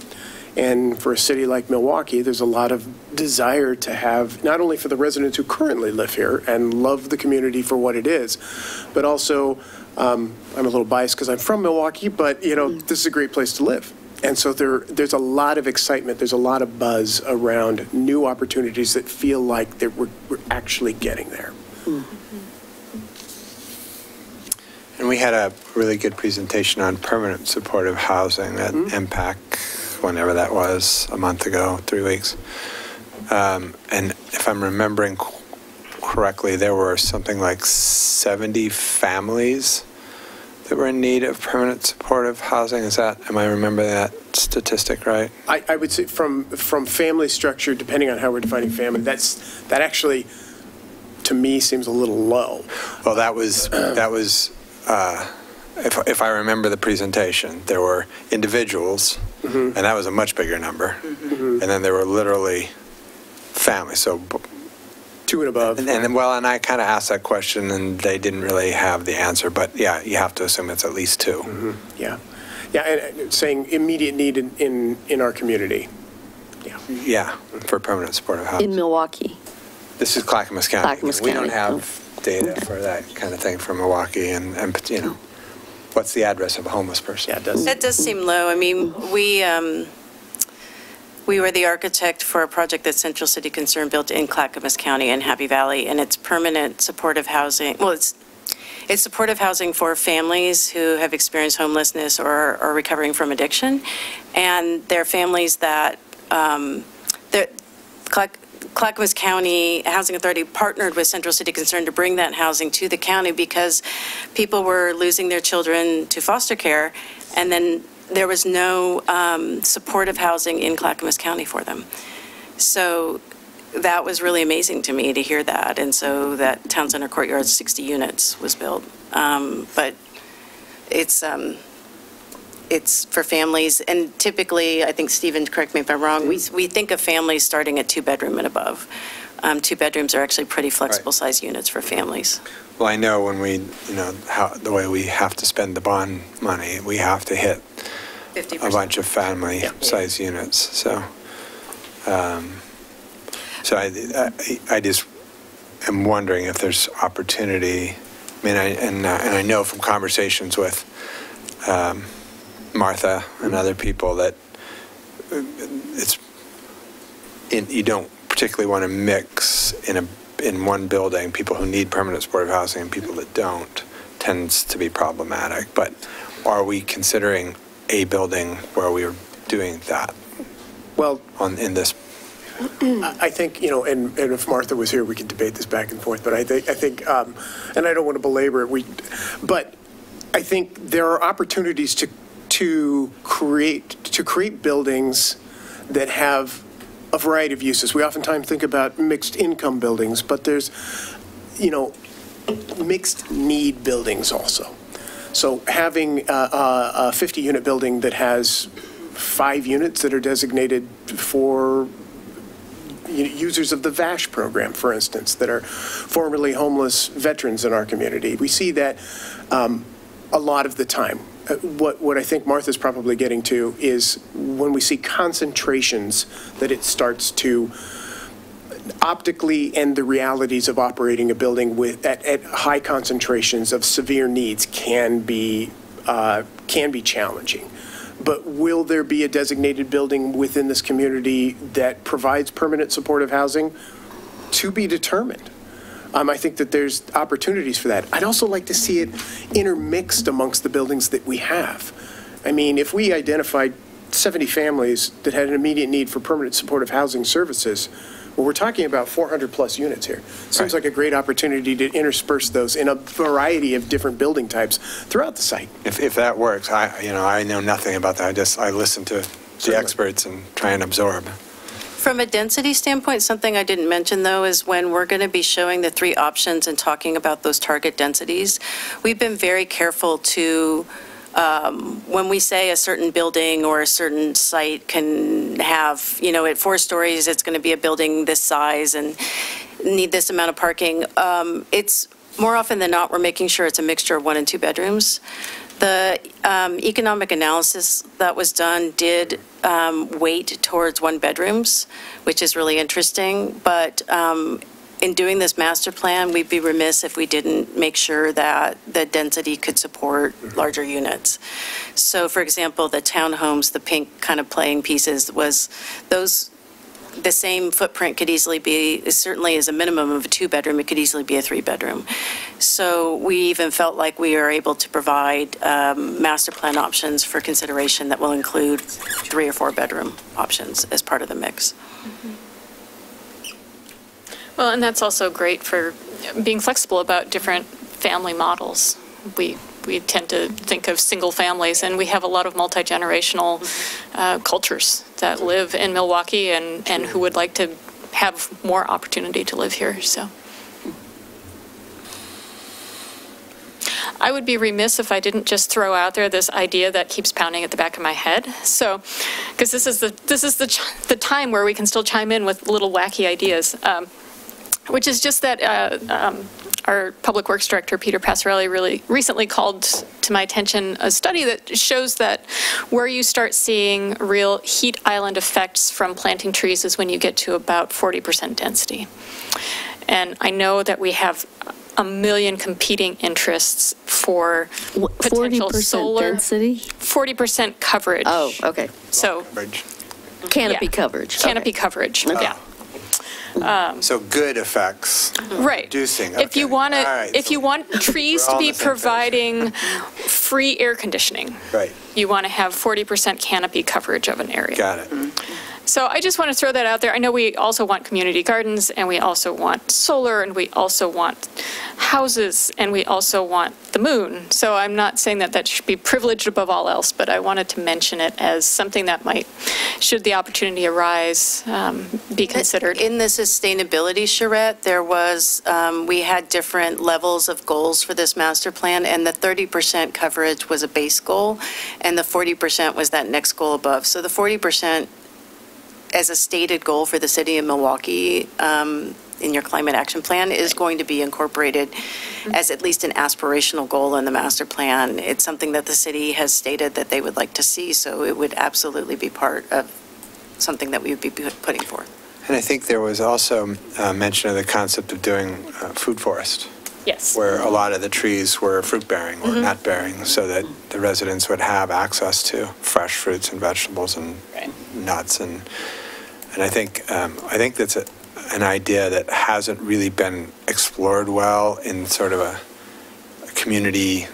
And for a city like Milwaukie, there's a lot of desire to have, not only for the residents who currently live here and love the community for what it is, but also, I'm a little biased because I'm from Milwaukie, but this is a great place to live. And so there's a lot of excitement, there's a lot of buzz around new opportunities that feel like that we're actually getting there. And we had a really good presentation on permanent supportive housing at MPAC, whenever that was, a month ago, 3 weeks. And if I'm remembering correctly, there were something like 70 families that were in need of permanent supportive housing. Am I remembering that statistic right? I would say from family structure, depending on how we're defining family, that actually, to me, seems a little low. Well, that was if I remember the presentation, there were individuals, and that was a much bigger number, and then there were literally families, so 2 and above. And I kind of asked that question, and they didn't really have the answer, but yeah, you have to assume it's at least 2. Yeah, and saying immediate need in our community. Yeah, for permanent supportive housing. In Milwaukie. This is Clackamas County. Clackamas We County. don't have data for that kind of thing from Milwaukie, and what's the address of a homeless person? Yeah, it does. That does seem low. I mean, we were the architect for a project that Central City Concern built in Clackamas County and Happy Valley, and it's permanent supportive housing. Well, it's supportive housing for families who have experienced homelessness or are recovering from addiction, and they're families that Clackamas County Housing Authority partnered with Central City Concern to bring that housing to the county because people were losing their children to foster care, and then there was no supportive housing in Clackamas County for them. So that was really amazing to me to hear that, and so that Town Center Courtyard 60 units was built. But it's for families, and typically, I think, Stephen, correct me if I'm wrong, we think of families starting at 2-bedroom and above. 2 bedrooms are actually pretty flexible size units for families. Well, I know when the way we have to spend the bond money, we have to hit 50%. a bunch of family size units. So, I just am wondering if there's opportunity. I mean, and I know from conversations with Martha and other people that you don't particularly want to mix in one building people who need permanent supportive housing and people that don't. Tends to be problematic. But are we considering a building where we are doing that? Well, in this. I think, and if Martha was here, we could debate this back and forth, but I think, and I don't want to belabor it, but I think there are opportunities to create buildings that have a variety of uses. We oftentimes think about mixed income buildings, but there's, mixed need buildings also. So having a 50-unit building that has 5 units that are designated for users of the VASH program, for instance, that are formerly homeless veterans in our community. We see that a lot of the time. What I think Martha's probably getting to is when we see concentrations that it starts to optically end the realities of operating a building at high concentrations of severe needs can be challenging. But will there be a designated building within this community that provides permanent supportive housing? to be determined. I think that there's opportunities for that. I'd also like to see it intermixed amongst the buildings that we have. I mean, if we identified 70 families that had an immediate need for permanent supportive housing services, well, we're talking about 400 plus units here. Seems like a great opportunity to intersperse those in a variety of different building types throughout the site. If that works, I know nothing about that. I listen to the experts and try and absorb. From a density standpoint, something I didn't mention, though, is when we're going to be showing the 3 options and talking about those target densities, we've been very careful to, when we say a certain building or a certain site can have, at 4 stories, it's going to be a building this size and need this amount of parking. It's more often than not, we're making sure it's a mixture of 1 and 2 bedrooms. The economic analysis that was done did weight towards 1 bedrooms, which is really interesting. But in doing this master plan, we'd be remiss if we didn't make sure that the density could support larger units. So, for example, the townhomes, the pink kind of playing pieces, was those. The same footprint could easily be, certainly as a minimum of a 2-bedroom, it could easily be a 3-bedroom. So we even felt like we are able to provide master plan options for consideration that will include 3 or 4-bedroom options as part of the mix. Well, and that's also great for being flexible about different family models. We tend to think of single families, and we have a lot of multi-generational cultures that live in Milwaukee and who would like to have more opportunity to live here. So I would be remiss if I didn't just throw out there this idea that keeps pounding at the back of my head. So, because this is the time where we can still chime in with little wacky ideas, which is just that our Public Works Director, Peter Passarelli, really recently called to my attention a study that shows that where you start seeing real heat island effects from planting trees is when you get to about 40% density. And I know that we have a million competing interests for potential 40% solar. density? 40% coverage. Oh, okay. So canopy coverage. Canopy coverage, yeah. So good effects. Right. Reducing. If you want to, All right. if you want trees to be providing free air conditioning, Right. you want to have 40% canopy coverage of an area. Got it. So I just want to throw that out there. I know we also want community gardens, and we also want solar, and we also want houses, and we also want the moon. So I'm not saying that that should be privileged above all else, but I wanted to mention it as something that might, should the opportunity arise, be considered. In the sustainability charrette, there was, we had different levels of goals for this master plan, and the 30% coverage was a base goal, and the 40% was that next goal above. So the 40% as a stated goal for the city of Milwaukee in your climate action plan is going to be incorporated as at least an aspirational goal in the master plan. It's something that the city has stated that they would like to see, so it would absolutely be part of something that we would be putting forth. And I think there was also mention of the concept of doing food forest. Yes. Where a lot of the trees were fruit-bearing or nut-bearing, so that the residents would have access to fresh fruits and vegetables and nuts. And I think that's an idea that hasn't really been explored well in sort of a community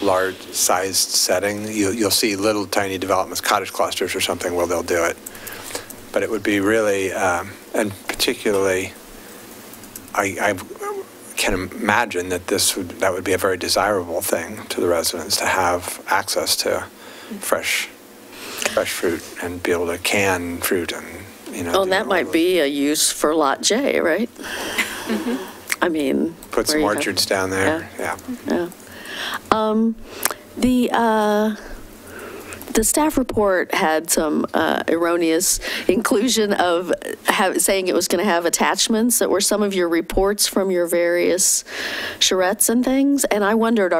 large-sized setting. You'll see little tiny developments, cottage clusters or something, where they'll do it. But it would be really, and particularly, I can imagine that that would be a very desirable thing to the residents, to have access to fresh fruit and be able to can fruit and, Oh, and that might be a use for Lot J, right? I mean. Put some orchards down there, yeah. The staff report had some erroneous inclusion of saying it was going to have attachments that were some of your reports from your various charrettes and things. And I wondered,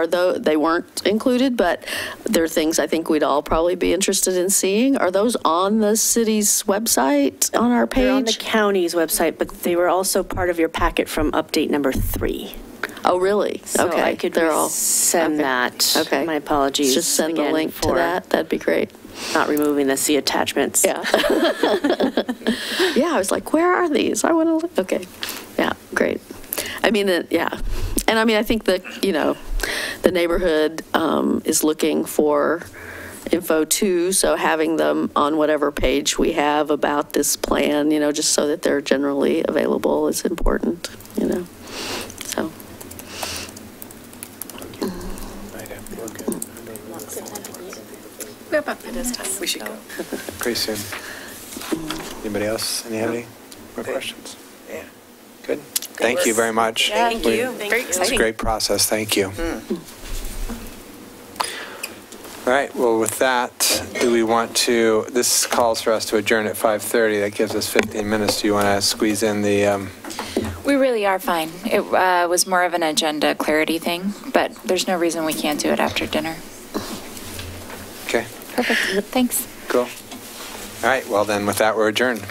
they weren't included, but they're things I think we'd all probably be interested in seeing. Are those on the city's website, on our page? They're on the county's website, but they were also part of your packet from update number 3. Oh, really? So Okay. I could They're all send okay. that. Okay. My apologies. Just send the again link to for that. That'd be great. Not removing the C attachments. Yeah. Yeah, I was like, where are these? I want to look. Okay. Yeah, great. I mean, yeah. And I mean, I think that, the neighborhood is looking for info too, so having them on whatever page we have about this plan, just so that they're generally available is important, so. We should go. Pretty soon. Anybody else? Have any more questions? Yeah. Good. Thank you very much. Thank you. Very It's a exciting. great process. Thank you. All right, well, with that, do we want to, this calls for us to adjourn at 5:30. That gives us 15 minutes. Do you want to squeeze in the, We really are fine. It was more of an agenda clarity thing, but there's no reason we can't do it after dinner. okay, Perfect. Thanks. cool. All right, well then, with that, we're adjourned.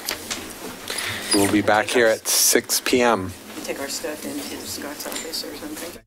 We'll be back here at 6 p.m. Take our stuff into Scott's office or something.